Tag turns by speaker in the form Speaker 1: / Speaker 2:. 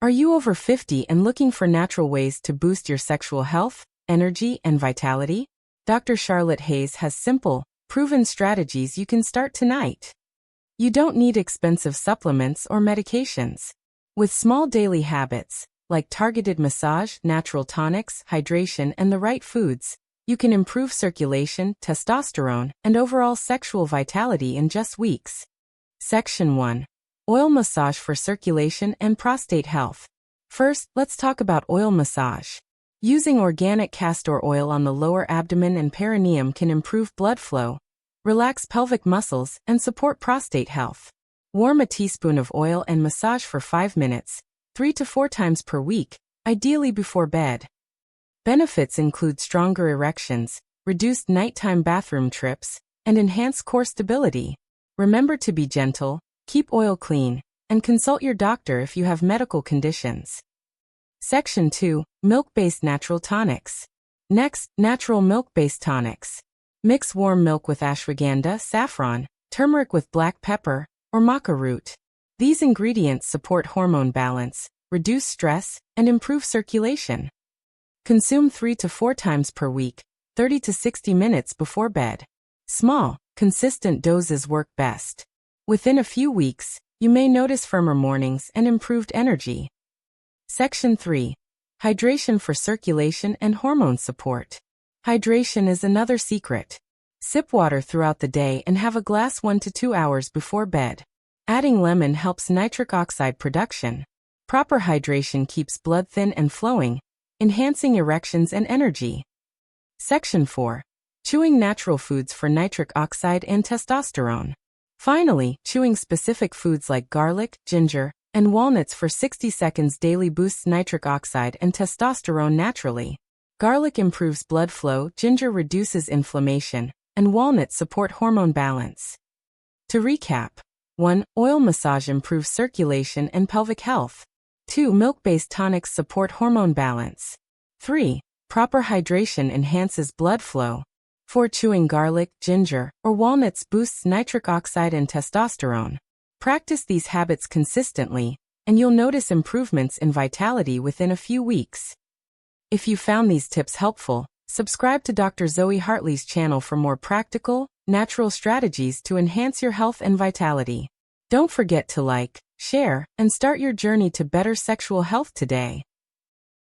Speaker 1: Are you over 50 and looking for natural ways to boost your sexual health, energy, and vitality? Dr. Charlotte Hayes has simple, proven strategies you can start tonight. You don't need expensive supplements or medications. With small daily habits, like targeted massage, natural tonics, hydration, and the right foods, you can improve circulation, testosterone, and overall sexual vitality in just weeks. Section 1. Oil massage for circulation and prostate health. First, let's talk about oil massage. Using organic castor oil on the lower abdomen and perineum can improve blood flow, relax pelvic muscles, and support prostate health. Warm a teaspoon of oil and massage for 5 minutes, 3 to 4 times per week, ideally before bed. Benefits include stronger erections, reduced nighttime bathroom trips, and enhanced core stability. Remember to be gentle, keep oil clean, and consult your doctor if you have medical conditions. Section 2. Milk-based natural tonics. Next, natural milk-based tonics. Mix warm milk with ashwagandha, saffron, turmeric with black pepper, or maca root. These ingredients support hormone balance, reduce stress, and improve circulation. Consume 3 to 4 times per week, 30 to 60 minutes before bed. Small, consistent doses work best. Within a few weeks, you may notice firmer mornings and improved energy. Section 3. Hydration for circulation and hormone support. Hydration is another secret. Sip water throughout the day and have a glass 1 to 2 hours before bed. Adding lemon helps nitric oxide production. Proper hydration keeps blood thin and flowing, enhancing erections and energy. Section 4. Chewing natural foods for nitric oxide and testosterone. Finally, chewing specific foods like garlic, ginger, and walnuts for 60 seconds daily boosts nitric oxide and testosterone naturally. Garlic improves blood flow, ginger reduces inflammation, and walnuts support hormone balance. To recap: 1. Oil massage improves circulation and pelvic health. 2. Milk-based tonics support hormone balance. 3. Proper hydration enhances blood flow. 4. Chewing garlic, ginger, or walnuts boosts nitric oxide and testosterone. Practice these habits consistently, and you'll notice improvements in vitality within a few weeks. If you found these tips helpful, subscribe to Dr. Zoe Hartley's channel for more practical, natural strategies to enhance your health and vitality. Don't forget to like, share, and start your journey to better sexual health today.